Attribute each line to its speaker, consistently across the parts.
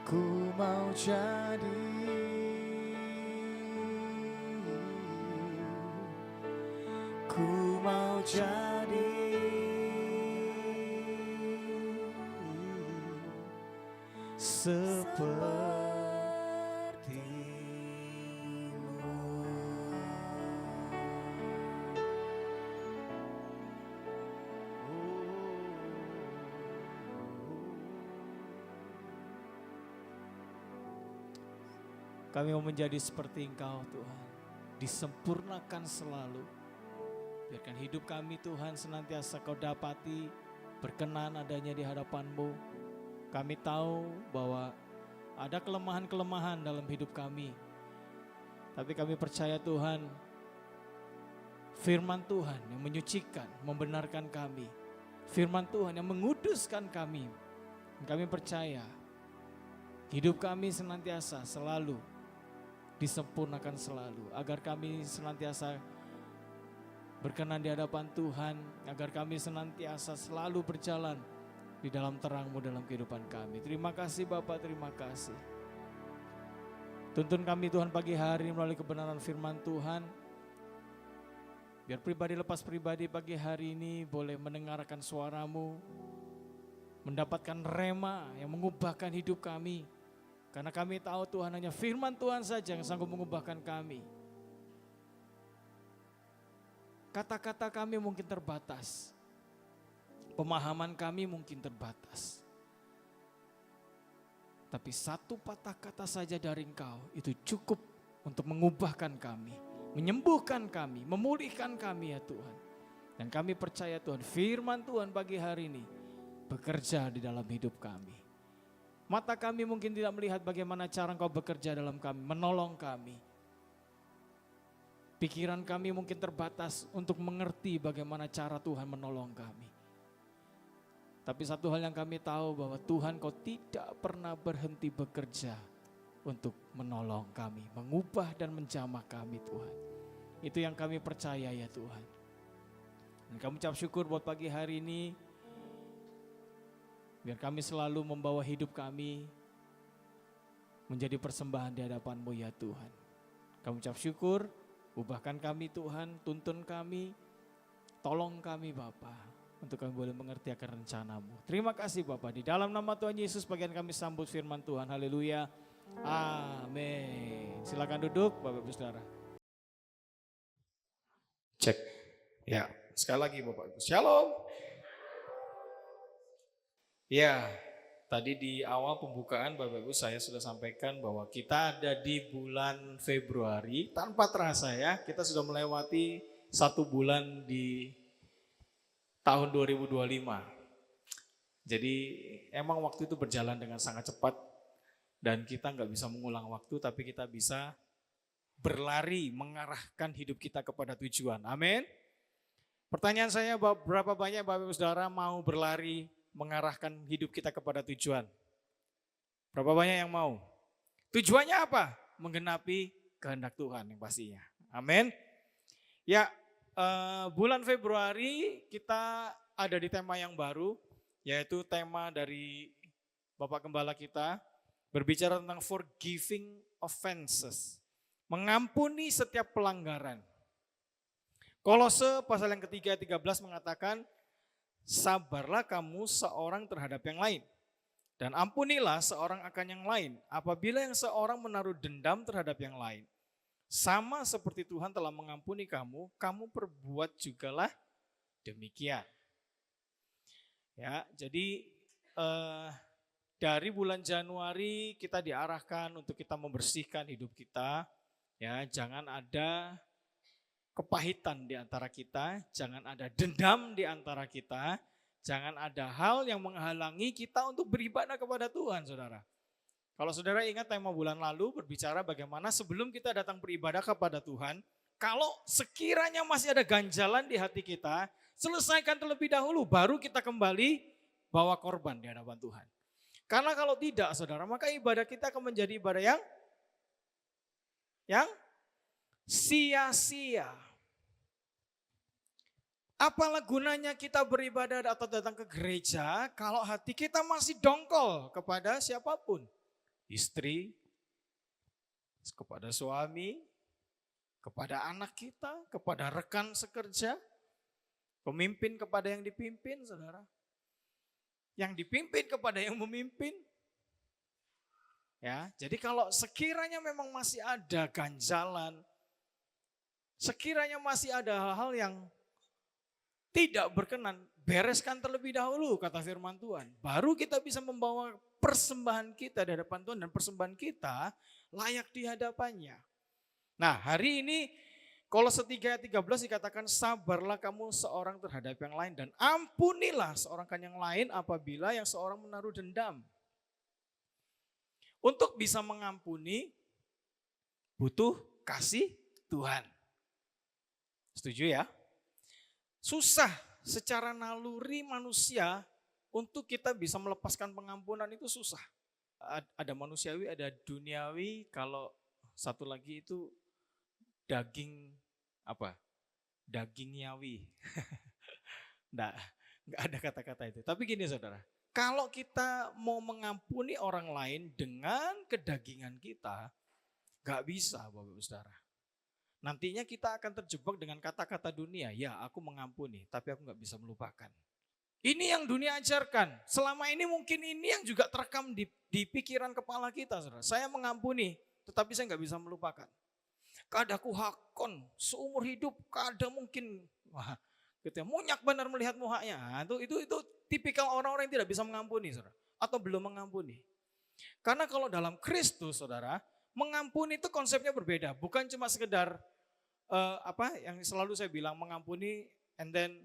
Speaker 1: Ku mau jadi, ku mau jadi sepertimu. Kami mau menjadi seperti Engkau Tuhan, disempurnakan selalu. Biarkan hidup kami Tuhan senantiasa Kau dapati berkenan adanya di hadapan-Mu. Kami tahu bahwa ada kelemahan-kelemahan dalam hidup kami. Tapi kami percaya Tuhan, firman Tuhan yang menyucikan, membenarkan kami. Firman Tuhan yang menguduskan kami. Kami percaya hidup kami senantiasa selalu disempurnakan selalu, agar kami senantiasa berkenan di hadapan Tuhan, agar kami senantiasa selalu berjalan di dalam terang-Mu dalam kehidupan kami. Terima kasih Bapak, terima kasih. Tuntun kami Tuhan pagi hari melalui kebenaran firman Tuhan. Biar pribadi lepas pribadi pagi hari ini boleh mendengarkan suara-Mu, mendapatkan rema yang mengubahkan hidup kami. Karena kami tahu Tuhan hanya firman Tuhan saja yang sanggup mengubahkan kami. Kata-kata kami mungkin terbatas. Pemahaman kami mungkin terbatas. Tapi satu patah kata saja dari Engkau itu cukup untuk mengubahkan kami, menyembuhkan kami, memulihkan kami ya Tuhan. Dan kami percaya Tuhan, firman Tuhan pagi hari ini bekerja di dalam hidup kami. Mata kami mungkin tidak melihat bagaimana cara Engkau bekerja dalam kami, menolong kami. Pikiran kami mungkin terbatas untuk mengerti bagaimana cara Tuhan menolong kami. Tapi satu hal yang kami tahu bahwa Tuhan Kau tidak pernah berhenti bekerja untuk menolong kami, mengubah dan menjamah kami Tuhan. Itu yang kami percaya ya Tuhan. Dan kami ucap syukur buat pagi hari ini. Biar kami selalu membawa hidup kami menjadi persembahan di hadapan-Mu ya Tuhan. Kami ucap syukur, ubahkan kami Tuhan, tuntun kami, tolong kami Bapa, untuk kami boleh mengerti akan rencana-Mu. Terima kasih Bapa, di dalam nama Tuhan Yesus bagian kami sambut firman Tuhan, haleluya, amin. Silakan duduk Bapak Ibu Saudara.
Speaker 2: Cek, ya sekali lagi Bapak Ibu, shalom. Ya, tadi di awal pembukaan Bapak Ibu saya sudah sampaikan bahwa kita ada di bulan Februari. Tanpa terasa ya, kita sudah melewati 1 bulan di tahun 2025. Jadi emang waktu itu berjalan dengan sangat cepat dan kita nggak bisa mengulang waktu, tapi kita bisa berlari mengarahkan hidup kita kepada tujuan. Amin. Pertanyaan saya, berapa banyak Bapak Ibu Saudara mau berlari mengarahkan hidup kita kepada tujuan? Berapa banyak yang mau? Tujuannya apa? Menggenapi kehendak Tuhan yang pastinya. Amin. Ya, bulan Februari kita ada di tema yang baru, yaitu tema dari Bapak Gembala kita, berbicara tentang forgiving offenses, mengampuni setiap pelanggaran. Kolose pasal yang ketiga 13 mengatakan, sabarlah kamu seorang terhadap yang lain, dan ampunilah seorang akan yang lain. Apabila yang seorang menaruh dendam terhadap yang lain, sama seperti Tuhan telah mengampuni kamu, kamu perbuat jugalah demikian. Ya, jadi dari bulan Januari kita diarahkan untuk kita membersihkan hidup kita. Ya, jangan ada kepahitan di antara kita, jangan ada dendam di antara kita, jangan ada hal yang menghalangi kita untuk beribadah kepada Tuhan, saudara. Kalau saudara ingat tema bulan lalu berbicara bagaimana sebelum kita datang beribadah kepada Tuhan, kalau sekiranya masih ada ganjalan di hati kita, selesaikan terlebih dahulu, baru kita kembali bawa korban di hadapan Tuhan. Karena kalau tidak, saudara, maka ibadah kita akan menjadi ibadah yang sia-sia. Apalah gunanya kita beribadah atau datang ke gereja kalau hati kita masih dongkol kepada siapapun. istri, kepada suami, kepada anak kita, kepada rekan sekerja, pemimpin kepada yang dipimpin, saudara. Yang dipimpin kepada yang memimpin. Ya, jadi kalau sekiranya memang masih ada ganjalan, sekiranya masih ada hal-hal yang tidak berkenan, bereskan terlebih dahulu, kata firman Tuhan. Baru kita bisa membawa persembahan kita di hadapan Tuhan, dan persembahan kita layak di hadapannya. Nah, hari ini Kolose 3 ayat 13 dikatakan, sabarlah kamu seorang terhadap yang lain dan ampunilah seorang kan yang lain apabila yang seorang menaruh dendam. Untuk bisa mengampuni butuh kasih Tuhan. Setuju ya? Susah secara naluri manusia untuk kita bisa melepaskan pengampunan, itu susah. Ada manusiawi, ada duniawi, kalau satu lagi itu daging apa? Dagingiawi. Nggak ada kata-kata itu. Tapi gini saudara, kalau kita mau mengampuni orang lain dengan kedagingan kita, nggak bisa Bapak Ibu Saudara. Nantinya kita akan terjebak dengan kata-kata dunia, ya aku mengampuni, tapi aku nggak bisa melupakan. Ini yang dunia ajarkan. Selama ini mungkin ini yang juga terekam di pikiran kepala kita, saudara. Saya mengampuni, tetapi saya nggak bisa melupakan. Kadaku hakon, seumur hidup kada mungkin. Wah, gitu ya, munyak benar melihat muhanya. Nah, itu tipikal orang-orang yang tidak bisa mengampuni, saudara, atau belum mengampuni. Karena kalau dalam Kristus, saudara, mengampuni itu konsepnya berbeda. Bukan cuma sekedar yang selalu saya bilang mengampuni and then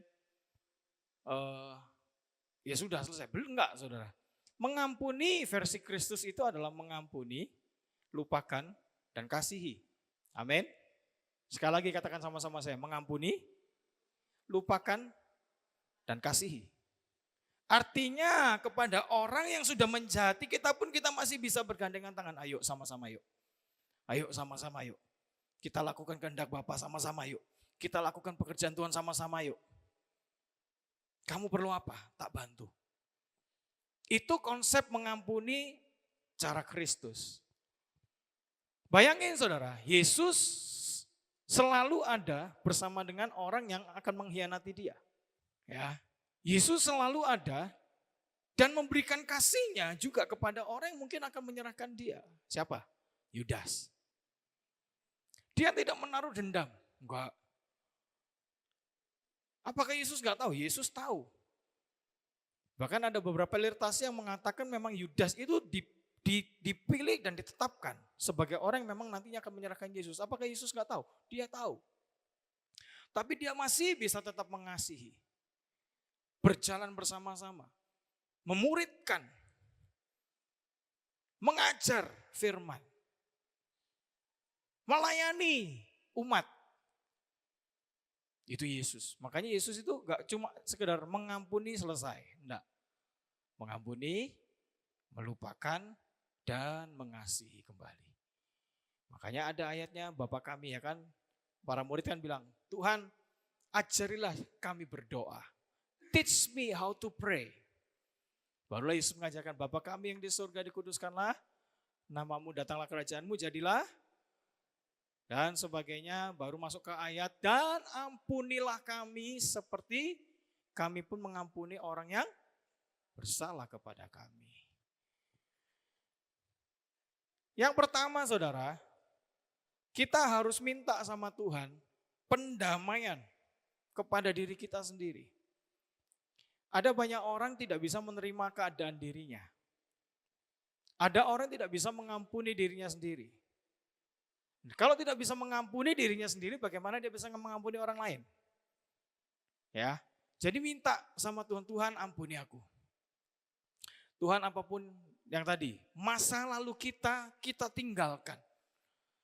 Speaker 2: ya sudah selesai. Belum, enggak saudara. Mengampuni versi Kristus itu adalah mengampuni, lupakan, dan kasihi. Amin. Sekali lagi katakan sama-sama saya, mengampuni, lupakan, dan kasihi. Artinya kepada orang yang sudah menjahati kita pun kita masih bisa bergandengan tangan. Ayo sama-sama yuk. Ayo sama-sama yuk. Kita lakukan kehendak Bapa sama-sama yuk. Kita lakukan pekerjaan Tuhan sama-sama yuk. Kamu perlu apa? Tak bantu. Itu konsep mengampuni cara Kristus. Bayangin saudara, Yesus selalu ada bersama dengan orang yang akan mengkhianati dia. Ya, Yesus selalu ada dan memberikan kasihnya juga kepada orang yang mungkin akan menyerahkan dia. Siapa? Yudas. Dia tidak menaruh dendam. Enggak. Apakah Yesus enggak tahu? Yesus tahu. Bahkan ada beberapa literasi yang mengatakan memang Yudas itu dipilih dan ditetapkan sebagai orang yang memang nantinya akan menyerahkan Yesus. Apakah Yesus enggak tahu? Dia tahu. Tapi dia masih bisa tetap mengasihi. Berjalan bersama-sama. Memuridkan. Mengajar firman. Melayani umat. Itu Yesus. Makanya Yesus itu gak cuma sekedar mengampuni selesai. Enggak. Mengampuni, melupakan, dan mengasihi kembali. Makanya ada ayatnya Bapa kami ya kan. Para murid kan bilang, Tuhan ajarilah kami berdoa. Teach me how to pray. Barulah Yesus mengajarkan, Bapa kami yang di surga dikuduskanlah. Namamu datanglah kerajaanmu jadilah. Dan sebagainya, baru masuk ke ayat, dan ampunilah kami seperti kami pun mengampuni orang yang bersalah kepada kami. Yang pertama saudara, kita harus minta sama Tuhan pendamaian kepada diri kita sendiri. Ada banyak orang tidak bisa menerima keadaan dirinya. Ada orang tidak bisa mengampuni dirinya sendiri. Kalau tidak bisa mengampuni dirinya sendiri, bagaimana dia bisa mengampuni orang lain? Ya, jadi minta sama Tuhan, Tuhan ampuni aku. Tuhan apapun yang tadi, masa lalu kita tinggalkan.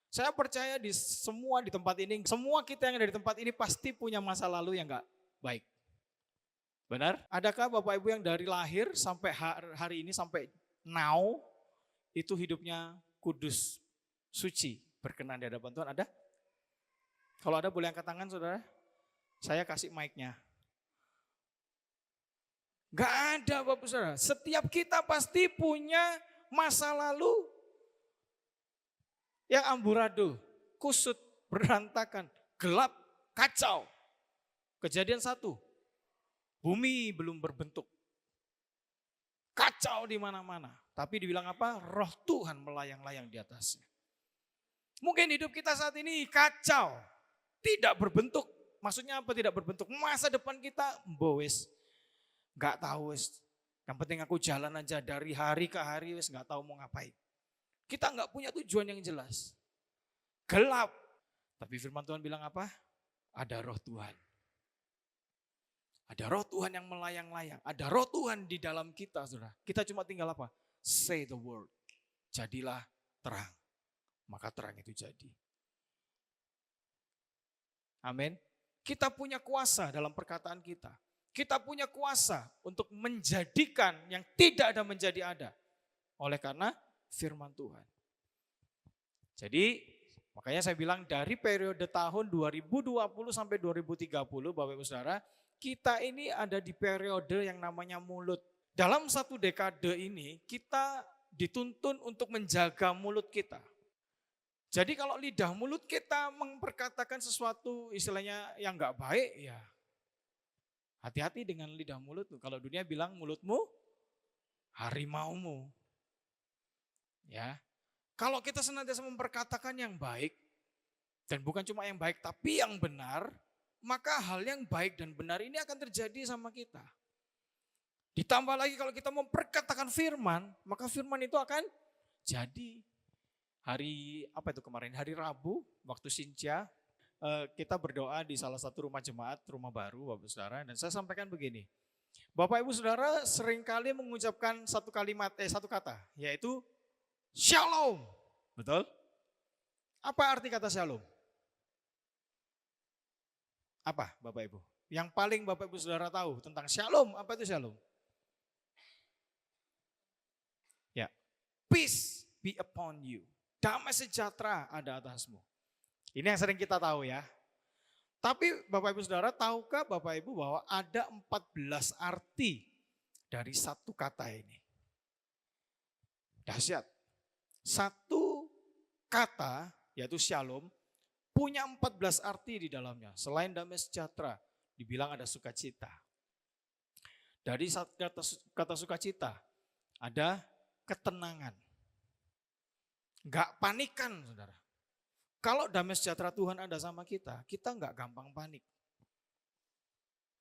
Speaker 2: Saya percaya di tempat ini, semua kita yang ada di tempat ini pasti punya masa lalu yang gak baik. Benar? Adakah Bapak Ibu yang dari lahir sampai hari ini, sampai now, itu hidupnya kudus, suci, berkenan di hadapan Tuhan? Ada? Kalau ada boleh angkat tangan saudara. Saya kasih mic-nya. Gak ada Bapak Saudara. Setiap kita pasti punya masa lalu
Speaker 1: yang amburadul, kusut, berantakan, gelap, kacau. Kejadian 1, bumi belum berbentuk. Kacau di mana-mana. Tapi dibilang apa? Roh Tuhan melayang-layang di atasnya. Mungkin hidup kita saat ini kacau. Tidak berbentuk. Maksudnya apa tidak berbentuk? Masa depan kita wes gak tahu wes. Yang penting aku jalan aja dari hari ke hari wes gak tahu mau ngapain. Kita gak punya tujuan yang jelas. Gelap. Tapi firman Tuhan bilang apa? Ada roh Tuhan. Ada roh Tuhan yang melayang-layang. Ada roh Tuhan di dalam kita, saudara. Kita cuma tinggal apa? Say the word. Jadilah terang. Maka terang itu jadi. Amin. Kita punya kuasa dalam perkataan kita. Kita punya kuasa untuk menjadikan yang tidak ada menjadi ada. Oleh karena firman Tuhan. Jadi makanya saya bilang dari periode tahun 2020 sampai 2030 Bapak Ibu Saudara, kita ini ada di periode yang namanya mulut. Dalam satu dekade ini kita dituntun untuk menjaga mulut kita. Jadi kalau lidah mulut kita memperkatakan sesuatu istilahnya yang enggak baik, ya hati-hati dengan lidah mulut. Kalau dunia bilang mulutmu harimaumu. Ya. Kalau kita senantiasa memperkatakan yang baik, dan bukan cuma yang baik tapi yang benar, maka hal yang baik dan benar ini akan terjadi sama kita. Ditambah lagi kalau kita memperkatakan firman, maka firman itu akan jadi. Hari apa itu kemarin? Hari Rabu waktu Sinja kita berdoa di salah satu rumah jemaat, rumah baru Bapak Saudara, dan saya sampaikan begini. Bapak Ibu Saudara seringkali mengucapkan satu kata, yaitu Shalom. Betul? Apa arti kata Shalom? Apa Bapak Ibu? Yang paling Bapak Ibu Saudara tahu tentang Shalom, apa itu Shalom? Ya, peace be upon you. Damai sejahtera ada atasmu. Ini yang sering kita tahu ya. Tapi Bapak Ibu Saudara tahukah Bapak Ibu bahwa ada 14 arti dari satu kata ini? Dahsyat. Satu kata yaitu Shalom punya 14 arti di dalamnya. Selain damai sejahtera, dibilang ada sukacita. Dari kata sukacita ada ketenangan. Enggak panikan, saudara. Kalau damai sejahtera Tuhan ada sama kita, kita enggak gampang panik.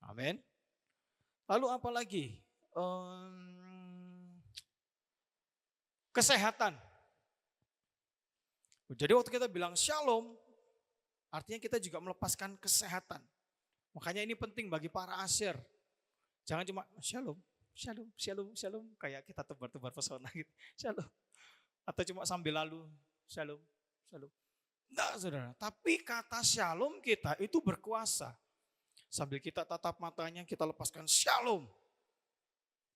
Speaker 1: Amin. Lalu apa lagi? Kesehatan. Jadi waktu kita bilang shalom, artinya kita juga melepaskan kesehatan. Makanya ini penting bagi para asyir. Jangan cuma shalom, shalom, shalom, shalom. Kayak kita tebar-tebar pesona gitu. Shalom. Atau cuma sambil lalu, shalom, shalom. Enggak saudara, tapi kata shalom kita itu berkuasa. Sambil kita tatap matanya, kita lepaskan shalom.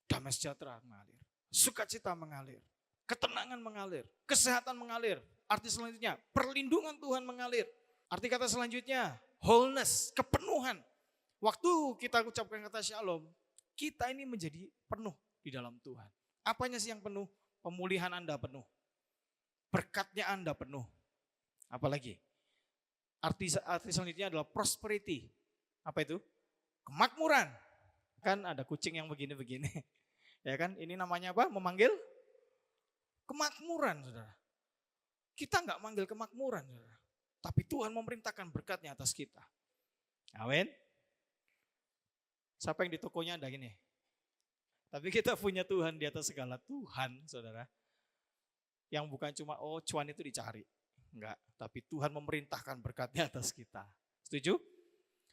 Speaker 1: Damai sejahtera mengalir, sukacita mengalir, ketenangan mengalir, kesehatan mengalir. Arti selanjutnya, perlindungan Tuhan mengalir. Arti kata selanjutnya, wholeness, kepenuhan. Waktu kita ucapkan kata shalom, kita ini menjadi penuh di dalam Tuhan. Apanya sih yang penuh? Pemulihan Anda penuh. Berkatnya Anda penuh. Apalagi? Arti selanjutnya adalah prosperity. Apa itu? Kemakmuran. Kan ada kucing yang begini-begini. Ya kan? Ini namanya apa? Memanggil kemakmuran, saudara. Kita enggak manggil kemakmuran, saudara. Tapi Tuhan memerintahkan berkatnya atas kita. Amin. Siapa yang di tokonya ada gini? Tapi kita punya Tuhan di atas segala Tuhan, saudara. Yang bukan cuma, cuan itu dicari. Enggak, tapi Tuhan memerintahkan berkatnya atas kita. Setuju?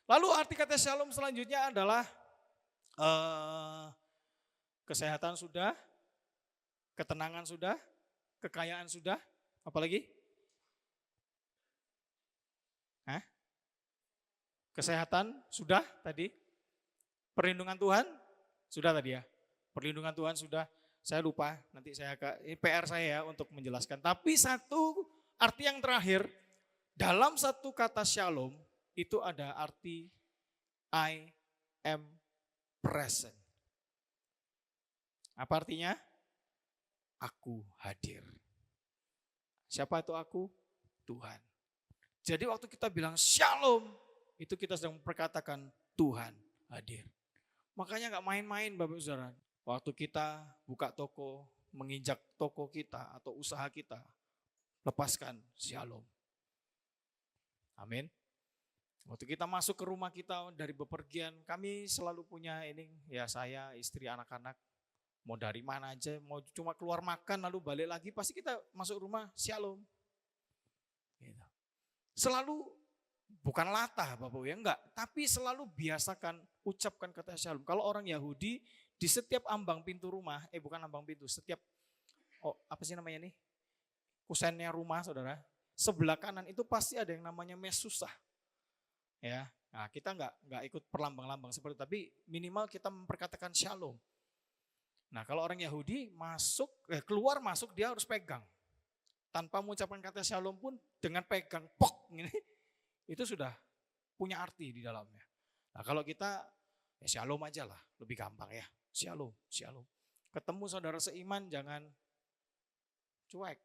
Speaker 1: Lalu arti kata shalom selanjutnya adalah kesehatan sudah, ketenangan sudah, kekayaan sudah, apalagi? Kesehatan sudah tadi, perlindungan Tuhan sudah tadi ya, perlindungan Tuhan sudah. Saya lupa, nanti ini PR saya ya untuk menjelaskan. Tapi satu arti yang terakhir, dalam satu kata shalom, itu ada arti I am present. Apa artinya? Aku hadir. Siapa itu aku?
Speaker 2: Tuhan. Jadi waktu kita bilang shalom, itu kita sedang memperkatakan Tuhan hadir. Makanya gak main-main Bapak Saudara. Waktu kita buka toko, menginjak toko kita atau usaha kita, lepaskan shalom. Amin. Waktu kita masuk ke rumah kita dari bepergian, kami selalu punya ini, ya saya, istri, anak-anak, mau dari mana aja, mau cuma keluar makan lalu balik lagi, pasti kita masuk rumah shalom. Gitu. Selalu, bukan latah Bapak ya, enggak, tapi selalu biasakan ucapkan kata shalom. Kalau orang Yahudi, di setiap ambang pintu rumah, bukan ambang pintu, setiap, apa sih namanya nih, kusennya rumah saudara, sebelah kanan itu pasti ada yang namanya mesusah. Ya, nah kita nggak ikut perlambang-lambang seperti itu, tapi minimal kita memperkatakan shalom. Nah kalau orang Yahudi keluar masuk dia harus pegang, tanpa mengucapkan kata shalom pun dengan pegang pok ini, itu sudah punya arti di dalamnya. Nah kalau kita ya shalom aja lah, lebih gampang ya, shalom, shalom. Ketemu saudara seiman jangan cuek,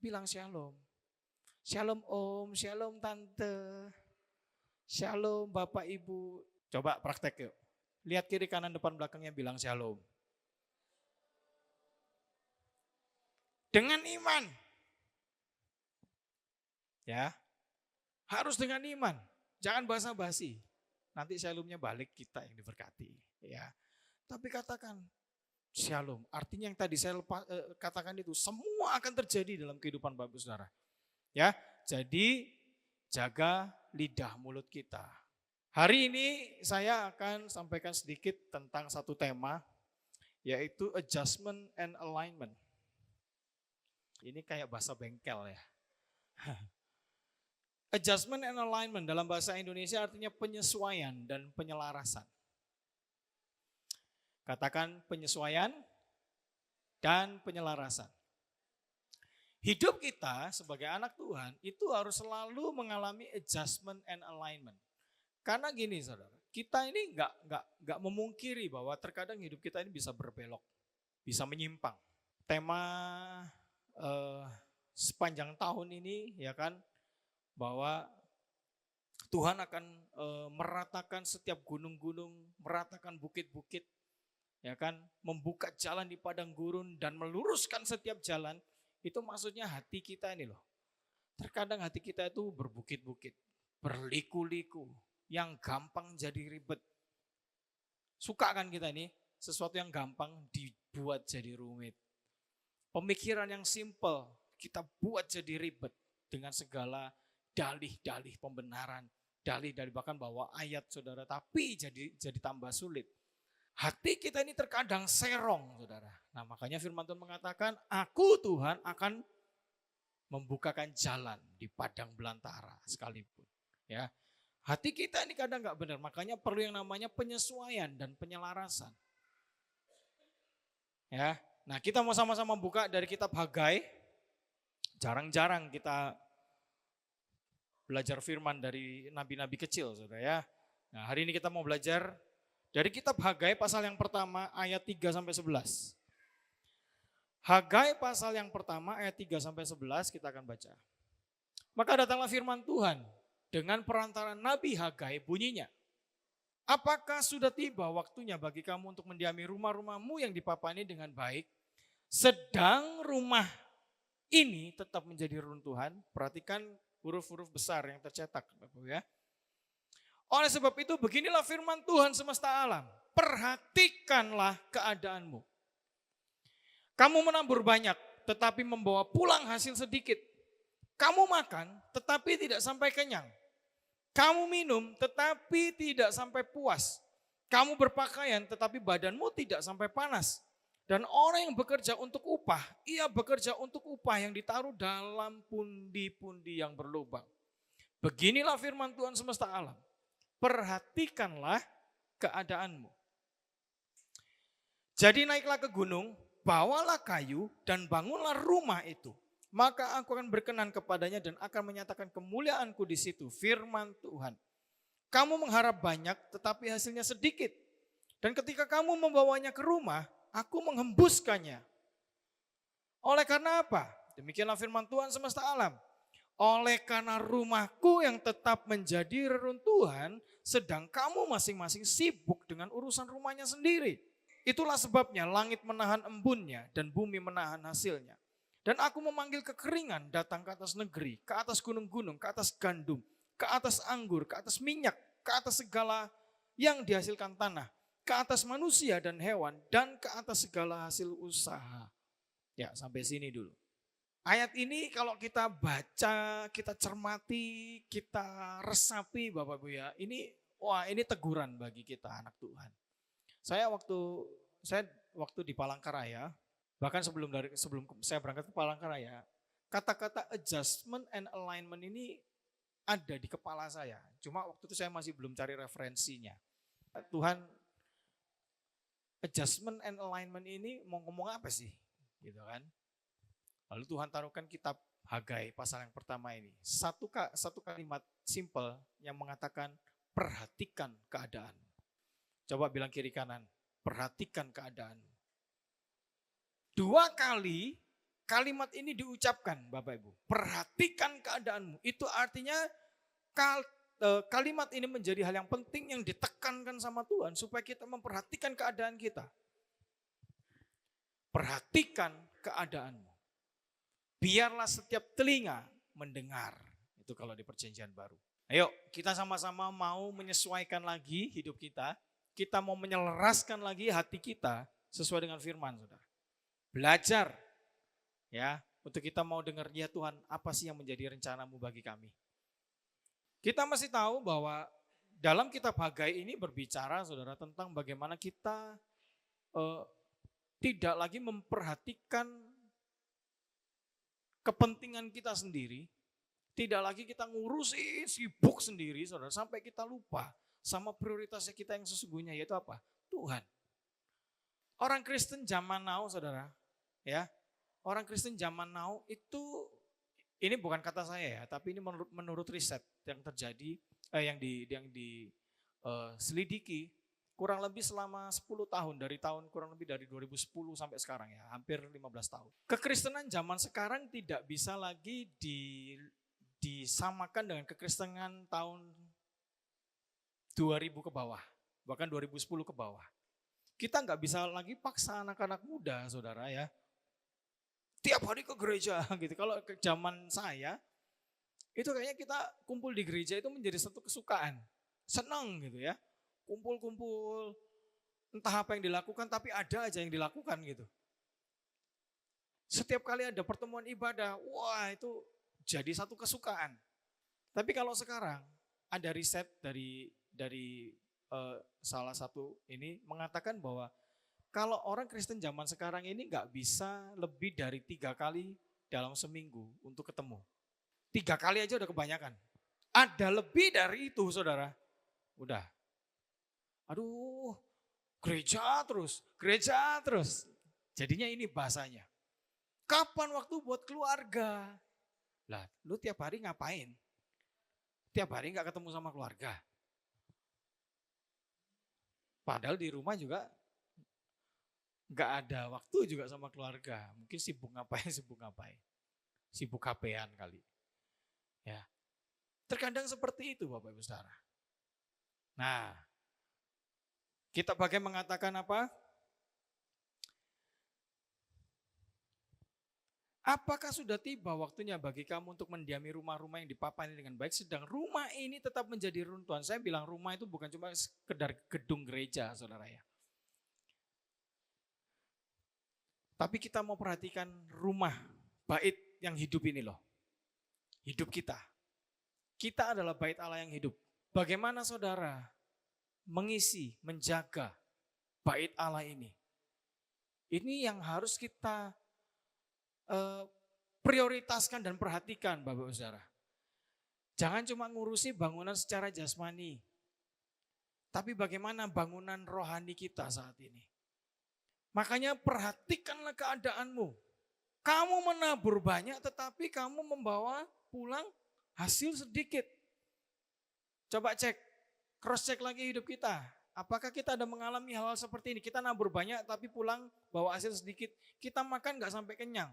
Speaker 2: bilang shalom, shalom om, shalom tante. Shalom Bapak Ibu. Coba praktek yuk. Lihat kiri kanan depan belakangnya bilang shalom. Dengan iman. Ya. Harus dengan iman. Jangan basa-basi. Nanti shalomnya balik kita yang diberkati. Ya. Tapi katakan shalom. Artinya yang tadi saya katakan itu semua akan terjadi dalam kehidupan Bapak Saudara. Ya. Jadi jaga lidah mulut kita. Hari ini saya akan sampaikan sedikit tentang satu tema, yaitu adjustment and alignment. Ini kayak bahasa bengkel ya. Adjustment and alignment dalam bahasa Indonesia artinya penyesuaian dan penyelarasan. Katakan penyesuaian dan penyelarasan. Hidup kita sebagai anak Tuhan itu harus selalu mengalami adjustment and alignment. Karena gini saudara, kita ini nggak memungkiri bahwa terkadang hidup kita ini bisa berbelok, bisa menyimpang. Tema sepanjang tahun ini ya kan, bahwa Tuhan akan meratakan setiap gunung-gunung, meratakan bukit-bukit, ya kan, membuka jalan di padang gurun dan meluruskan setiap jalan. Itu maksudnya hati kita ini loh. Terkadang hati kita itu berbukit-bukit, berliku-liku, yang gampang jadi ribet. Suka kan kita ini, sesuatu yang gampang dibuat jadi rumit. Pemikiran yang simple kita buat jadi ribet dengan segala dalih-dalih pembenaran, dalih-dalih bahkan bawa ayat saudara, tapi jadi tambah sulit. Hati kita ini terkadang serong saudara. Nah makanya firman Tuhan mengatakan, aku Tuhan akan membukakan jalan di padang belantara sekalipun. Ya, hati kita ini kadang nggak benar, makanya perlu yang namanya penyesuaian dan penyelarasan. Ya, nah kita mau sama-sama buka dari kitab Hagai. Jarang-jarang kita belajar firman dari nabi-nabi kecil saudara ya. Nah hari ini kita mau belajar dari kitab Hagai pasal yang pertama ayat 3-11. Hagai pasal yang pertama ayat 3-11 kita akan baca. Maka datanglah firman Tuhan dengan perantara Nabi Hagai bunyinya. Apakah sudah tiba waktunya bagi kamu untuk mendiami rumah-rumahmu yang dipapani dengan baik, sedang rumah ini tetap menjadi reruntuhan? Perhatikan huruf-huruf besar yang tercetak Bapak ya. Oleh sebab itu beginilah firman Tuhan semesta alam. Perhatikanlah keadaanmu. Kamu menabur banyak tetapi membawa pulang hasil sedikit. Kamu makan tetapi tidak sampai kenyang. Kamu minum tetapi tidak sampai puas. Kamu berpakaian tetapi badanmu tidak sampai panas. Dan orang yang bekerja untuk upah, ia bekerja untuk upah yang ditaruh dalam pundi-pundi yang berlubang. Beginilah firman Tuhan semesta alam. Perhatikanlah keadaanmu. Jadi naiklah ke gunung, bawalah kayu dan bangunlah rumah itu. Maka aku akan berkenan kepadanya dan akan menyatakan kemuliaanku di situ. Firman Tuhan. Kamu mengharap banyak tetapi hasilnya sedikit. Dan ketika kamu membawanya ke rumah, aku menghembuskannya. Oleh karena apa? Demikianlah firman Tuhan semesta alam. Oleh karena rumahku yang tetap menjadi reruntuhan, sedang kamu masing-masing sibuk dengan urusan rumahnya sendiri. Itulah sebabnya langit menahan embunnya dan bumi menahan hasilnya. Dan aku memanggil kekeringan datang ke atas negeri, ke atas gunung-gunung, ke atas gandum, ke atas anggur, ke atas minyak, ke atas segala yang dihasilkan tanah, ke atas manusia dan hewan, dan ke atas segala hasil usaha. Ya, sampai sini dulu. Ayat ini kalau kita baca, kita cermati, kita resapi Bapak Ibu ya, ini teguran bagi kita anak Tuhan. Saya waktu di Palangkaraya, bahkan sebelum saya berangkat ke Palangkaraya, kata-kata adjustment and alignment ini ada di kepala saya. Cuma waktu itu saya masih belum cari referensinya. Tuhan, adjustment and alignment ini mau ngomong apa sih? Gitu kan. Lalu Tuhan taruhkan kitab Hagai pasal yang pertama ini. Satu kalimat simple yang mengatakan perhatikan keadaan. Coba bilang kiri kanan, perhatikan keadaan. 2 kali kalimat ini diucapkan Bapak Ibu. Perhatikan keadaanmu. Itu artinya kalimat ini menjadi hal yang penting yang ditekankan sama Tuhan supaya kita memperhatikan keadaan kita. Perhatikan keadaanmu. Biarlah setiap telinga mendengar. Itu kalau di perjanjian baru. Ayo kita sama-sama mau menyesuaikan lagi hidup kita. Kita mau menyelaraskan lagi hati kita sesuai dengan firman, saudara. Belajar ya, untuk kita mau dengar, ya Tuhan, apa sih yang menjadi rencanamu bagi kami. Kita masih tahu bahwa dalam kitab Hagai ini berbicara, saudara, tentang bagaimana kita tidak lagi memperhatikan kepentingan kita sendiri, tidak lagi kita ngurusin sibuk sendiri, saudara, sampai kita lupa sama prioritasnya kita yang sesungguhnya, yaitu apa? Tuhan. Orang Kristen zaman now, saudara, ya, orang Kristen zaman now itu, ini bukan kata saya ya, tapi ini menurut riset yang terjadi, yang diselidiki kurang lebih selama 10 tahun, kurang lebih dari 2010 sampai sekarang ya, hampir 15 tahun. Kekristenan zaman sekarang tidak bisa lagi disamakan dengan kekristenan tahun 2000 ke bawah, bahkan 2010 ke bawah. Kita nggak bisa lagi paksa anak-anak muda, saudara ya, tiap hari ke gereja gitu. Kalau ke zaman saya, itu kayaknya kita kumpul di gereja itu menjadi satu kesukaan, senang gitu ya. Kumpul-kumpul, entah apa yang dilakukan, tapi ada aja yang dilakukan gitu. Setiap kali ada pertemuan ibadah, wah itu jadi satu kesukaan. Tapi kalau sekarang ada riset dari salah satu ini mengatakan bahwa kalau orang Kristen zaman sekarang ini nggak bisa lebih dari 3 kali dalam seminggu untuk ketemu. 3 kali aja udah kebanyakan. Ada lebih dari itu, saudara, udah. Aduh, gereja terus. Jadinya ini bahasanya. Kapan waktu buat keluarga? Lah, lu tiap hari ngapain? Tiap hari nggak ketemu sama keluarga. Padahal di rumah juga nggak ada waktu juga sama keluarga. Mungkin sibuk ngapain. Sibuk HP-an kali. Ya. Terkadang seperti itu Bapak Ibu Saudara. Nah, kita pakai mengatakan apa? Apakah sudah tiba waktunya bagi kamu untuk mendiami rumah-rumah yang dipapani dengan baik, sedang rumah ini tetap menjadi runtuhan? Saya bilang rumah itu bukan cuma sekedar gedung gereja, saudara ya. Tapi kita mau perhatikan rumah, bait yang hidup ini loh. Hidup kita. Kita adalah bait Allah yang hidup. Bagaimana saudara mengisi, menjaga bait Allah ini? Ini yang harus kita prioritaskan dan perhatikan Bapak Saudara. Jangan cuma ngurusi bangunan secara jasmani, tapi bagaimana bangunan rohani kita saat ini. Makanya perhatikanlah keadaanmu. Kamu menabur banyak tetapi kamu membawa pulang hasil sedikit. Coba cek, cross check lagi hidup kita. Apakah kita ada mengalami hal-hal seperti ini? Kita nabur banyak tapi pulang bawa hasil sedikit. Kita makan gak sampai kenyang.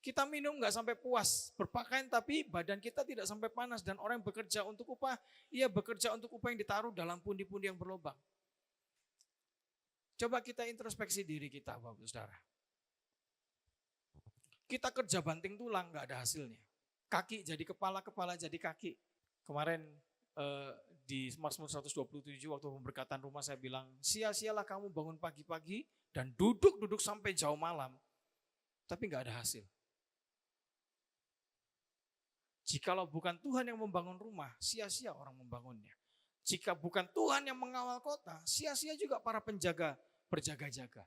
Speaker 2: Kita minum nggak sampai puas, berpakaian tapi badan kita tidak sampai panas. Dan orang yang bekerja untuk upah, ia bekerja untuk upah yang ditaruh dalam pundi-pundi yang berlubang. Coba kita introspeksi diri kita, Bapak Saudara. Kita kerja banting tulang, nggak ada hasilnya. Kaki jadi kepala, kepala jadi kaki. Kemarin di Mazmur 127 waktu pemberkatan rumah saya bilang, sia-sialah kamu bangun pagi-pagi dan duduk-duduk sampai jauh malam, tapi nggak ada hasil. Jikalau bukan Tuhan yang membangun rumah, sia-sia orang membangunnya. Jika bukan Tuhan yang mengawal kota, sia-sia juga para penjaga berjaga-jaga.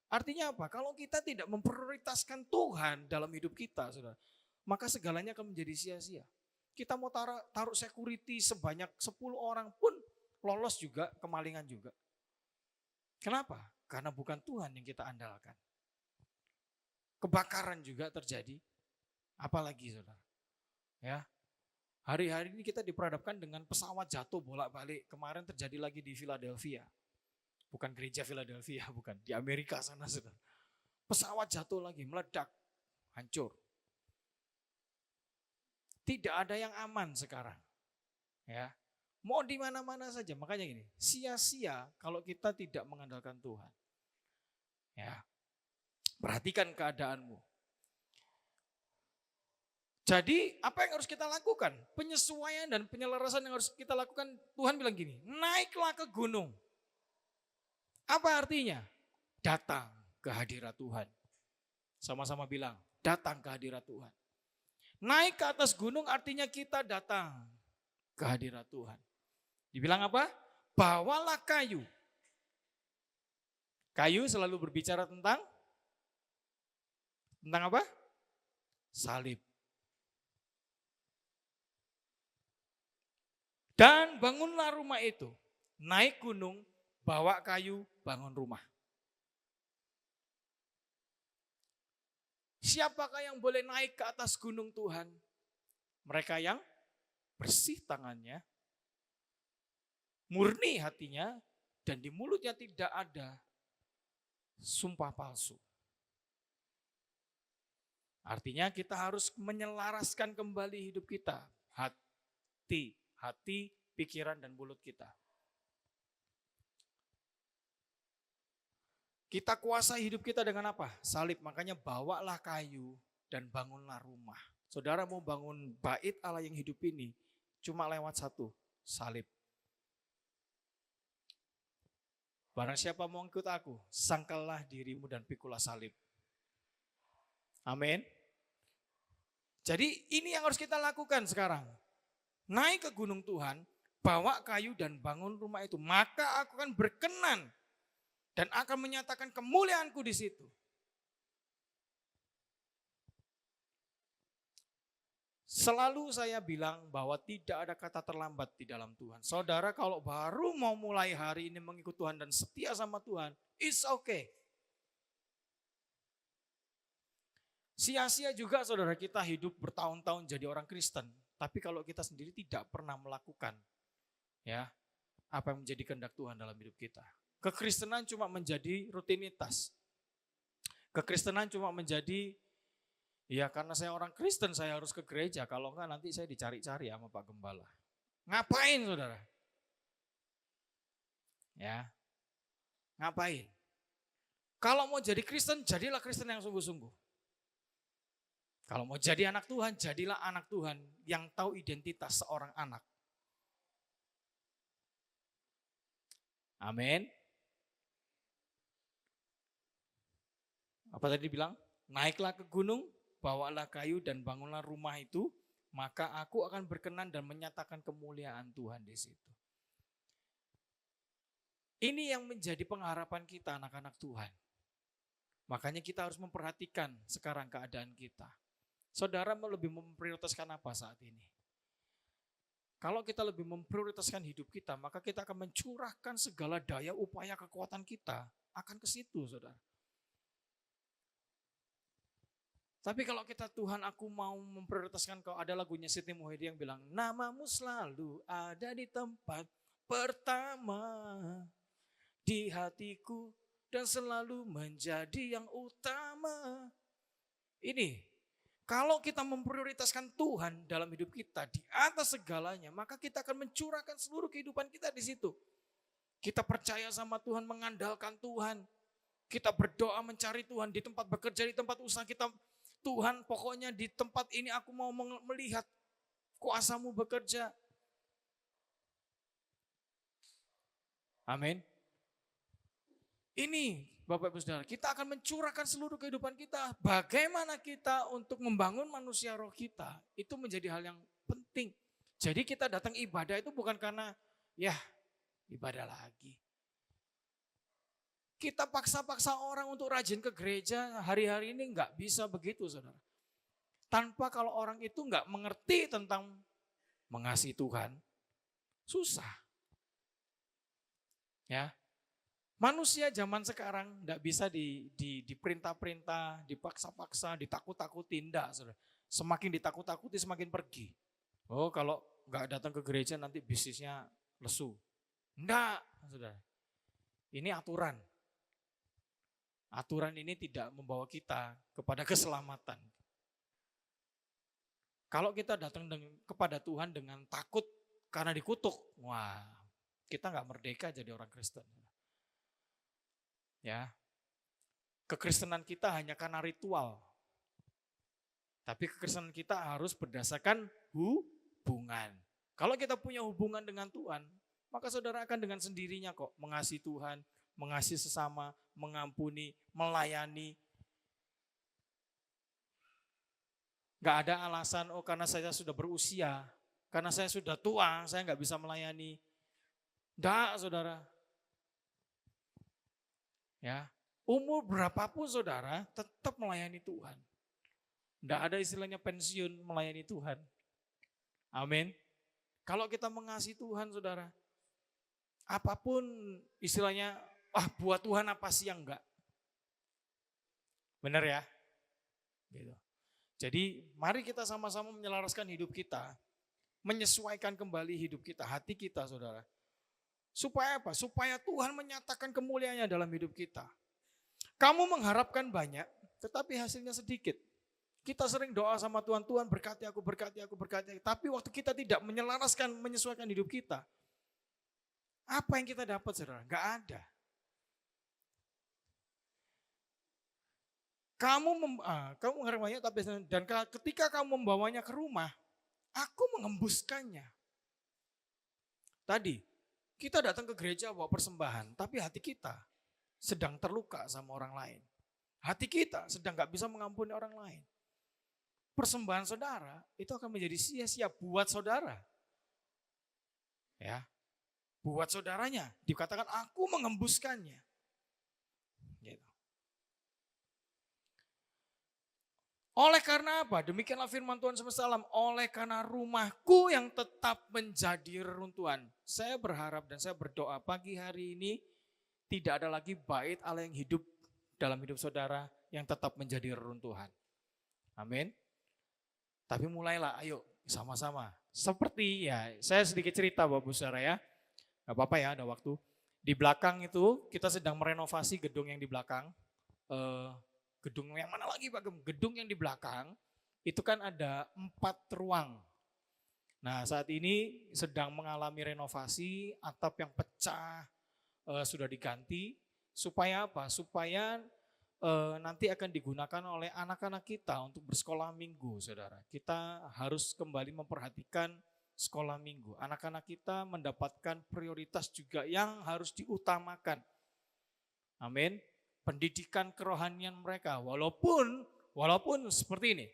Speaker 2: Artinya apa? Kalau kita tidak memprioritaskan Tuhan dalam hidup kita, saudara, maka segalanya akan menjadi sia-sia. Kita mau taruh security sebanyak 10 orang pun lolos juga, kemalingan juga. Kenapa? Karena bukan Tuhan yang kita andalkan. Kebakaran juga terjadi, apalagi saudara. Ya, hari-hari ini kita diperhadapkan dengan pesawat jatuh bolak-balik. Kemarin terjadi lagi di Philadelphia. Bukan gereja Philadelphia, bukan. Di Amerika sana, saudara. Pesawat jatuh lagi, meledak, hancur. Tidak ada yang aman sekarang. Ya, mau di mana-mana saja. Makanya gini, sia-sia kalau kita tidak mengandalkan Tuhan. Ya, perhatikan keadaanmu. Jadi apa yang harus kita lakukan? Penyesuaian dan penyelarasan yang harus kita lakukan, Tuhan bilang gini, naiklah ke gunung. Apa artinya? Datang ke hadirat Tuhan. Sama-sama bilang, datang ke hadirat Tuhan. Naik ke atas gunung artinya kita datang ke hadirat Tuhan. Dibilang apa? Bawalah kayu. Kayu selalu berbicara tentang apa? Salib. Dan bangunlah rumah itu. Naik gunung, bawa kayu, bangun rumah. Siapakah yang boleh naik ke atas gunung Tuhan? Mereka yang bersih tangannya, murni hatinya, dan di mulutnya tidak ada sumpah palsu. Artinya kita harus menyelaraskan kembali hidup kita. Hati, pikiran, dan mulut kita. Kita kuasai hidup kita dengan apa? Salib, makanya bawalah kayu dan bangunlah rumah. Saudara mau bangun bait Allah yang hidup ini, cuma lewat satu, salib. Barang siapa mau ikut aku, sangkallah dirimu dan pikulah salib. Amin. Jadi ini yang harus kita lakukan sekarang. Naik ke gunung Tuhan, bawa kayu dan bangun rumah itu. Maka aku akan berkenan dan akan menyatakan kemuliaanku di situ. Selalu saya bilang bahwa tidak ada kata terlambat di dalam Tuhan. Saudara kalau baru mau mulai hari ini mengikut Tuhan dan setia sama Tuhan, it's okay. Sia-sia juga saudara kita hidup bertahun-tahun jadi orang Kristen. Tapi kalau kita sendiri tidak pernah melakukan ya apa yang menjadi kehendak Tuhan dalam hidup kita. Kekristenan cuma menjadi rutinitas. Kekristenan cuma menjadi, ya karena saya orang Kristen saya harus ke gereja. Kalau enggak nanti saya dicari-cari sama Pak Gembala. Ngapain saudara? Ya, ngapain? Kalau mau jadi Kristen, jadilah Kristen yang sungguh-sungguh. Kalau mau jadi anak Tuhan, jadilah anak Tuhan yang tahu identitas seorang anak. Amin. Apa tadi bilang? Naiklah ke gunung, bawalah kayu dan bangunlah rumah itu, maka aku akan berkenan dan menyatakan kemuliaan Tuhan di situ. Ini yang menjadi pengharapan kita anak-anak Tuhan. Makanya kita harus memperhatikan sekarang keadaan kita. Saudara lebih memprioritaskan apa saat ini? Kalau kita lebih memprioritaskan hidup kita, maka kita akan mencurahkan segala daya, upaya, kekuatan kita akan ke situ, saudara. Tapi kalau kita Tuhan aku mau memprioritaskan, kalau ada lagunya Siti Muhyiddin yang bilang, namamu selalu ada di tempat pertama di hatiku dan selalu menjadi yang utama. Ini Kalau kita memprioritaskan Tuhan dalam hidup kita di atas segalanya, maka kita akan mencurahkan seluruh kehidupan kita di situ. Kita percaya sama Tuhan, mengandalkan Tuhan. Kita berdoa mencari Tuhan di tempat bekerja, di tempat usaha kita. Tuhan, pokoknya di tempat ini aku mau melihat kuasa-Mu bekerja. Amin. Ini Bapak Ibu Saudara, kita akan mencurahkan seluruh kehidupan kita. Bagaimana kita untuk membangun manusia roh kita, itu menjadi hal yang penting. Jadi kita datang ibadah itu bukan karena ya ibadah lagi. Kita paksa-paksa orang untuk rajin ke gereja hari-hari ini enggak bisa begitu saudara. Tanpa kalau orang itu enggak mengerti tentang mengasihi Tuhan, susah. Ya. Manusia zaman sekarang tidak bisa diperintah-perintah, dipaksa-paksa, ditakut-takutin, enggak, saudara. Semakin ditakut-takuti semakin pergi. Oh, kalau nggak datang ke gereja nanti bisnisnya lesu. Enggak, saudara. Ini aturan. Aturan ini tidak membawa kita kepada keselamatan. Kalau kita datang kepada Tuhan dengan takut karena dikutuk, wah, kita nggak merdeka jadi orang Kristen. Ya, kekristenan kita hanya karena ritual. Tapi kekristenan kita harus berdasarkan hubungan. Kalau kita punya hubungan dengan Tuhan, maka saudara akan dengan sendirinya kok mengasihi Tuhan, mengasihi sesama, mengampuni, melayani. Gak ada alasan, oh karena saya sudah berusia, karena saya sudah tua, saya gak bisa melayani. Enggak, saudara. Ya, umur berapapun saudara tetap melayani Tuhan. Tidak ada istilahnya pensiun melayani Tuhan. Amin. Kalau kita mengasihi Tuhan saudara, apapun istilahnya, buat Tuhan apa sih yang enggak? Benar ya? Gitu. Jadi mari kita sama-sama menyelaraskan hidup kita, menyesuaikan kembali hidup kita, hati kita saudara. Supaya apa? Supaya Tuhan menyatakan kemuliaannya dalam hidup kita. Kamu mengharapkan banyak, tetapi hasilnya sedikit. Kita sering doa sama Tuhan, Tuhan berkati aku, berkati aku, berkati aku. Tapi waktu kita tidak menyelaraskan, menyesuaikan hidup kita, apa yang kita dapat saudara? Gak ada. Kamu mengharapkan banyak, tapi dan ketika kamu membawanya ke rumah, aku mengembuskannya. Tadi, kita datang ke gereja bawa persembahan, tapi hati kita sedang terluka sama orang lain. Hati kita sedang gak bisa mengampuni orang lain. Persembahan saudara itu akan menjadi sia-sia buat saudara. Ya, buat saudaranya. Dikatakan aku mengembuskannya. Gitu. Oleh karena apa? Demikianlah firman Tuhan semesta alam. Oleh karena rumahku yang tetap menjadi reruntuhan. Saya berharap dan saya berdoa pagi hari ini tidak ada lagi bait Allah yang hidup dalam hidup saudara yang tetap menjadi reruntuhan. Amin. Tapi mulailah, ayo sama-sama. Seperti ya, saya sedikit cerita Bapak Saudara ya. Gak apa-apa ya, ada waktu. Di belakang itu kita sedang merenovasi gedung yang di belakang. Gedung yang mana lagi Pak? Gedung yang di belakang itu kan ada 4 ruang. Nah saat ini sedang mengalami renovasi, atap yang pecah sudah diganti. Supaya apa? Supaya nanti akan digunakan oleh anak-anak kita untuk bersekolah minggu saudara. Kita harus kembali memperhatikan sekolah minggu. Anak-anak kita mendapatkan prioritas juga yang harus diutamakan. Amin. Pendidikan kerohanian mereka, walaupun seperti ini,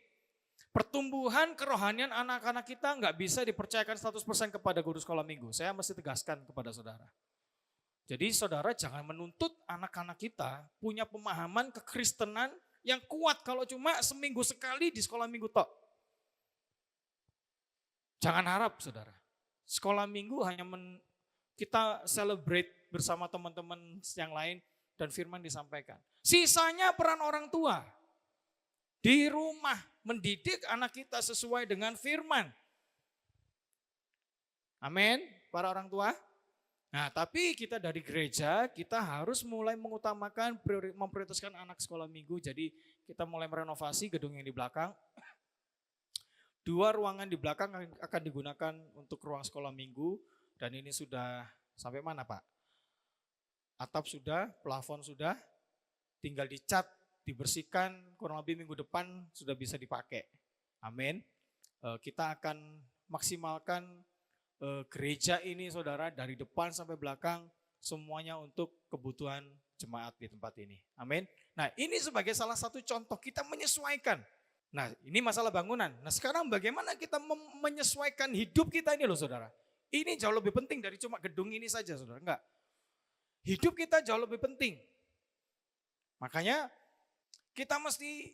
Speaker 2: pertumbuhan kerohanian anak-anak kita nggak bisa dipercayakan 100% kepada guru sekolah minggu. Saya mesti tegaskan kepada saudara. Jadi saudara jangan menuntut anak-anak kita punya pemahaman kekristenan yang kuat kalau cuma seminggu sekali di sekolah minggu tok. Jangan harap saudara, sekolah minggu hanya kita celebrate bersama teman-teman yang lain, dan firman disampaikan. Sisanya peran orang tua. Di rumah mendidik anak kita sesuai dengan firman. Amin, para orang tua. Nah, tapi kita dari gereja, kita harus mulai mengutamakan, memprioritaskan anak sekolah minggu. Jadi kita mulai merenovasi gedung yang di belakang. 2 ruangan di belakang akan digunakan untuk ruang sekolah minggu. Dan ini sudah sampai mana Pak? Atap sudah, plafon sudah, tinggal dicat, dibersihkan, kurang lebih minggu depan sudah bisa dipakai. Amin. Kita akan maksimalkan gereja ini saudara dari depan sampai belakang semuanya untuk kebutuhan jemaat di tempat ini. Amin. Nah ini sebagai salah satu contoh kita menyesuaikan. Nah ini masalah bangunan. Nah sekarang bagaimana kita menyesuaikan hidup kita ini loh saudara. Ini jauh lebih penting dari cuma gedung ini saja saudara. Enggak. Hidup kita jauh lebih penting. Makanya kita mesti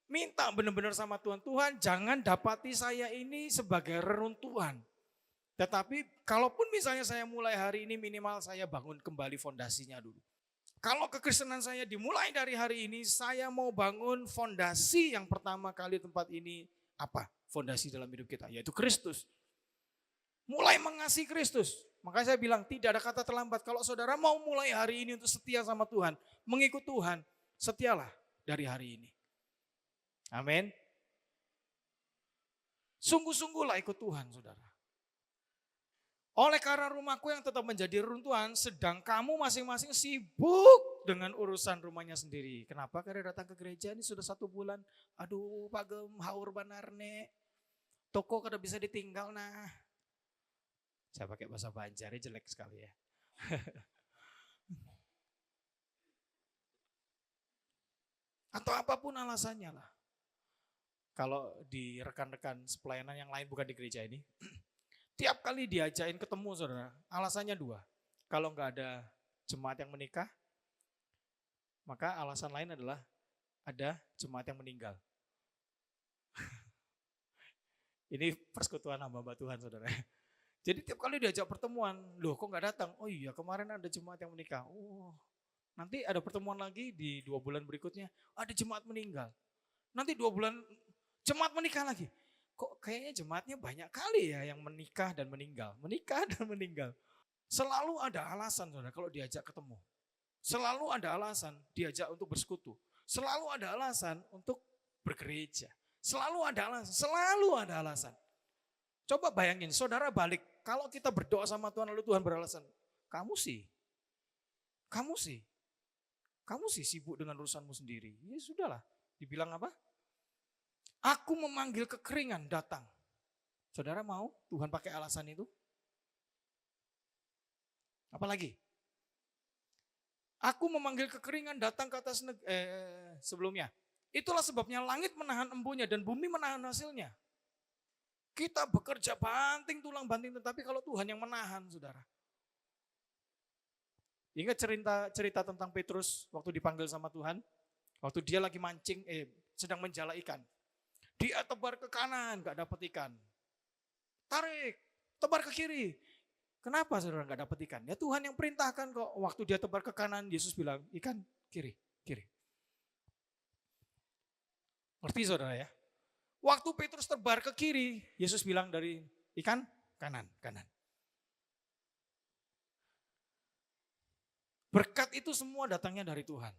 Speaker 2: minta benar-benar sama Tuhan. Tuhan jangan dapati saya ini sebagai reruntuhan. Tetapi kalaupun misalnya saya mulai hari ini minimal saya bangun kembali fondasinya dulu. Kalau kekristenan saya dimulai dari hari ini, saya mau bangun fondasi yang pertama kali tempat ini apa? Fondasi dalam hidup kita, yaitu Kristus. Mulai mengasihi Kristus. Makanya saya bilang tidak ada kata terlambat. Kalau saudara mau mulai hari ini untuk setia sama Tuhan, mengikut Tuhan, setialah dari hari ini. Amin. Sungguh-sungguhlah ikut Tuhan saudara. Oleh karena rumahku yang tetap menjadi reruntuhan, sedang kamu masing-masing sibuk dengan urusan rumahnya sendiri. Kenapa? Karena datang ke gereja ini sudah 1 bulan. Aduh Pak Gem, haur banar nek. Toko kada bisa ditinggal nah. Saya pakai bahasa Banjarnya jelek sekali ya. Atau apapun alasannya lah. Kalau di rekan-rekan pelayanan yang lain bukan di gereja ini. Tiap kali diajakin ketemu saudara, alasannya 2. Kalau nggak ada jemaat yang menikah, maka alasan lain adalah ada jemaat yang meninggal. Ini persekutuan hamba Tuhan saudara. Jadi tiap kali diajak pertemuan, loh kok nggak datang? Oh iya kemarin ada jemaat yang menikah. Oh nanti ada pertemuan lagi di 2 bulan berikutnya, ada jemaat meninggal. Nanti 2 bulan jemaat menikah lagi. Kok kayaknya jemaatnya banyak kali ya yang menikah dan meninggal. Menikah dan meninggal. Selalu ada alasan saudara kalau diajak ketemu. Selalu ada alasan diajak untuk bersekutu. Selalu ada alasan untuk bergereja. Selalu ada alasan. Coba bayangin saudara balik. Kalau kita berdoa sama Tuhan lalu Tuhan beralasan. Kamu sih sibuk dengan urusanmu sendiri. Ya sudahlah. Dibilang apa? Aku memanggil kekeringan datang. Saudara mau Tuhan pakai alasan itu? Apalagi? Aku memanggil kekeringan datang ke atas sebelumnya. Itulah sebabnya langit menahan embunya dan bumi menahan hasilnya. Kita bekerja banting tulang banting tetapi kalau Tuhan yang menahan saudara. Ingat cerita tentang Petrus waktu dipanggil sama Tuhan? Waktu dia lagi mancing, sedang menjala ikan. Dia tebar ke kanan, gak dapat ikan. Tarik, tebar ke kiri. Kenapa saudara gak dapat ikan? Ya Tuhan yang perintahkan kok. Waktu dia tebar ke kanan, Yesus bilang, ikan kiri. Ngerti saudara ya? Waktu Petrus tebar ke kiri, Yesus bilang dari ikan kanan. Berkat itu semua datangnya dari Tuhan.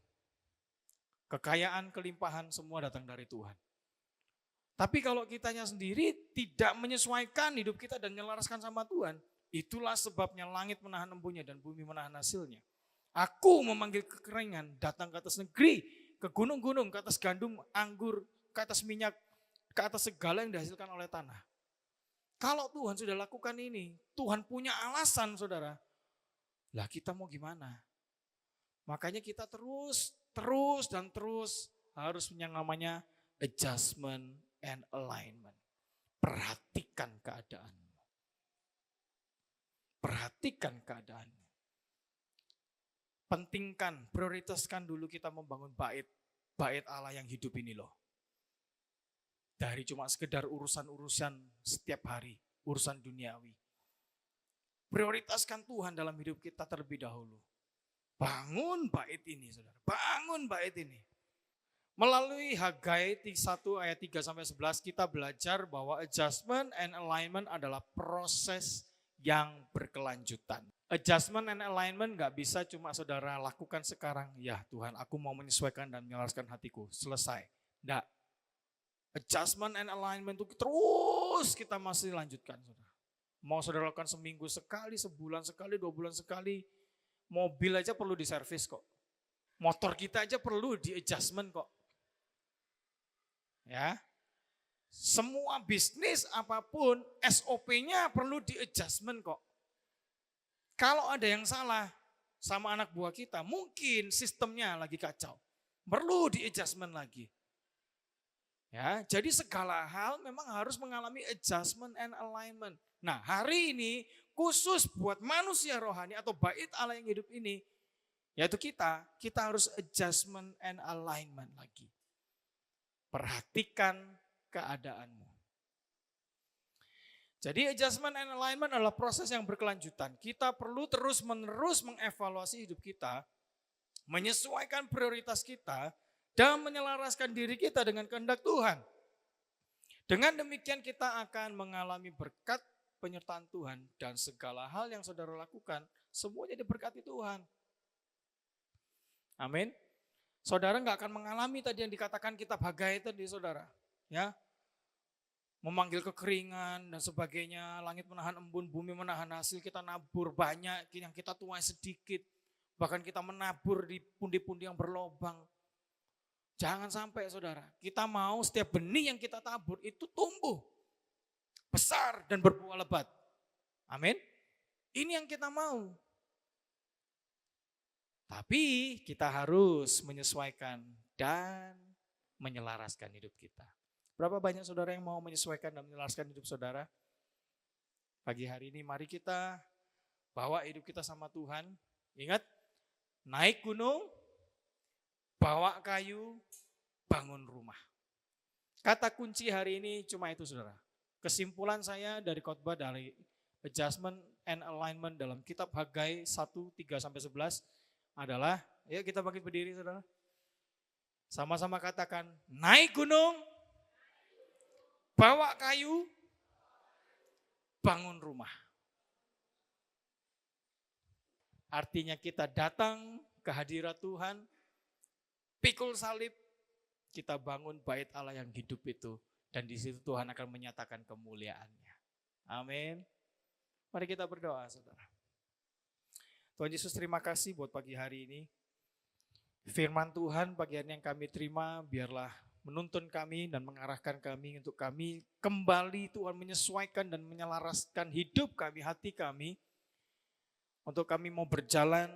Speaker 2: Kekayaan, kelimpahan semua datang dari Tuhan. Tapi kalau kitanya sendiri tidak menyesuaikan hidup kita dan menyelaraskan sama Tuhan, itulah sebabnya langit menahan embunya dan bumi menahan hasilnya. Aku memanggil kekeringan datang ke atas negeri, ke gunung-gunung, ke atas gandum, anggur, ke atas minyak, ke atas segala yang dihasilkan oleh tanah. Kalau Tuhan sudah lakukan ini, Tuhan punya alasan saudara. Lah kita mau gimana? Makanya kita terus harus yang namanya adjustment and alignment. Perhatikan keadaanmu. Pentingkan, prioritaskan dulu kita membangun bait Allah yang hidup ini loh. Dari cuma sekedar urusan-urusan setiap hari, urusan duniawi. Prioritaskan Tuhan dalam hidup kita terlebih dahulu. Bangun bait ini saudara, bangun bait ini. Melalui Hagai 1 ayat 3-11 kita belajar bahwa adjustment and alignment adalah proses yang berkelanjutan. Adjustment and alignment gak bisa cuma saudara lakukan sekarang. Ya Tuhan aku mau menyesuaikan dan menyelaraskan hatiku. Selesai. Enggak. Adjustment and alignment itu terus kita masih lanjutkan, saudara. Mau saudara lakukan seminggu sekali, sebulan sekali, 2 bulan sekali, mobil aja perlu diservis kok. Motor kita aja perlu di adjustment kok. Ya, semua bisnis apapun SOP-nya perlu di adjustment kok. Kalau ada yang salah sama anak buah kita, mungkin sistemnya lagi kacau. Perlu di adjustment lagi. Ya, jadi segala hal memang harus mengalami adjustment and alignment. Nah, hari ini khusus buat manusia rohani atau bait Allah yang hidup ini, yaitu kita harus adjustment and alignment lagi. Perhatikan keadaanmu. Jadi adjustment and alignment adalah proses yang berkelanjutan. Kita perlu terus-menerus mengevaluasi hidup kita, menyesuaikan prioritas kita, dan menyelaraskan diri kita dengan kehendak Tuhan. Dengan demikian kita akan mengalami berkat penyertaan Tuhan dan segala hal yang saudara lakukan semuanya diberkati Tuhan. Amin. Saudara nggak akan mengalami tadi yang dikatakan kitab Hagai tadi, saudara. Ya, memanggil kekeringan dan sebagainya, langit menahan embun, bumi menahan hasil, kita nabur banyak, yang kita tuai sedikit, bahkan kita menabur di pundi-pundi yang berlobang. Jangan sampai, saudara, kita mau setiap benih yang kita tabur itu tumbuh besar dan berbuah lebat. Amin. Ini yang kita mau. Tapi kita harus menyesuaikan dan menyelaraskan hidup kita. Berapa banyak saudara yang mau menyesuaikan dan menyelaraskan hidup saudara? Pagi hari ini mari kita bawa hidup kita sama Tuhan. Ingat, naik gunung, bawa kayu, bangun rumah. Kata kunci hari ini cuma itu, saudara. Kesimpulan saya dari khotbah dari adjustment and alignment dalam kitab Hagai 1:3-11 adalah, ya kita bangkit berdiri, saudara. Sama-sama katakan, naik gunung, bawa kayu, bangun rumah. Artinya kita datang ke hadirat Tuhan, pikul salib, kita bangun bait Allah yang hidup itu. Dan di situ Tuhan akan menyatakan kemuliaannya. Amin. Mari kita berdoa, saudara. Tuhan Yesus, terima kasih buat pagi hari ini. Firman Tuhan pagi hari yang kami terima, biarlah menuntun kami dan mengarahkan kami untuk kami kembali Tuhan menyesuaikan dan menyelaraskan hidup kami, hati kami. Untuk kami mau berjalan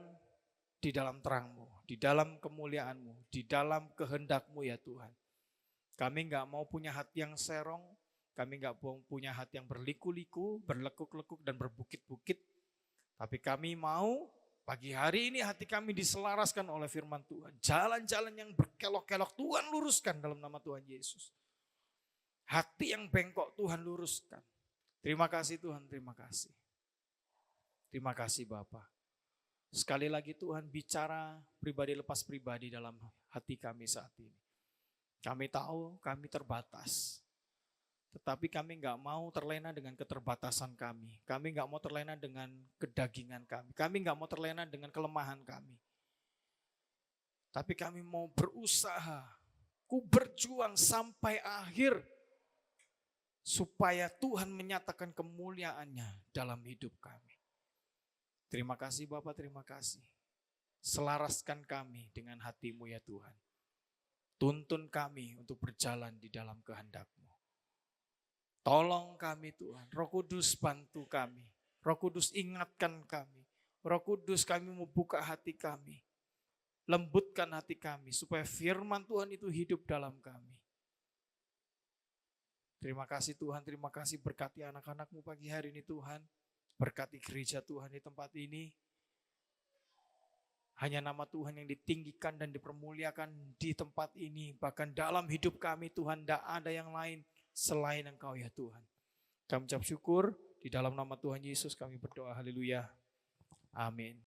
Speaker 2: di dalam terang-Mu, di dalam kemuliaan-Mu, di dalam kehendak-Mu ya Tuhan. Kami enggak mau punya hati yang serong, kami enggak mau punya hati yang berliku-liku, berlekuk-lekuk dan berbukit-bukit. Tapi kami mau pagi hari ini hati kami diselaraskan oleh firman Tuhan. Jalan-jalan yang berkelok-kelok Tuhan luruskan dalam nama Tuhan Yesus. Hati yang bengkok Tuhan luruskan. Terima kasih Tuhan, terima kasih. Terima kasih Bapa. Sekali lagi Tuhan bicara pribadi lepas pribadi dalam hati kami saat ini. Kami tahu kami terbatas. Tetapi kami enggak mau terlena dengan keterbatasan kami. Kami enggak mau terlena dengan kedagingan kami. Kami enggak mau terlena dengan kelemahan kami. Tapi kami mau berusaha, berjuang sampai akhir. Supaya Tuhan menyatakan kemuliaannya dalam hidup kami. Terima kasih Bapak, terima kasih. Selaraskan kami dengan hati-Mu ya Tuhan. Tuntun kami untuk berjalan di dalam kehendak-Mu. Tolong kami Tuhan, Roh Kudus bantu kami, Roh Kudus ingatkan kami, Roh Kudus kami mau buka hati kami, lembutkan hati kami supaya firman Tuhan itu hidup dalam kami. Terima kasih Tuhan, terima kasih berkati anak-anak-Mu pagi hari ini Tuhan, berkati gereja Tuhan di tempat ini. Hanya nama Tuhan yang ditinggikan dan dipermuliakan di tempat ini, bahkan dalam hidup kami Tuhan tidak ada yang lain selain Engkau ya Tuhan. Kami ucap syukur, di dalam nama Tuhan Yesus kami berdoa, haleluya, amin.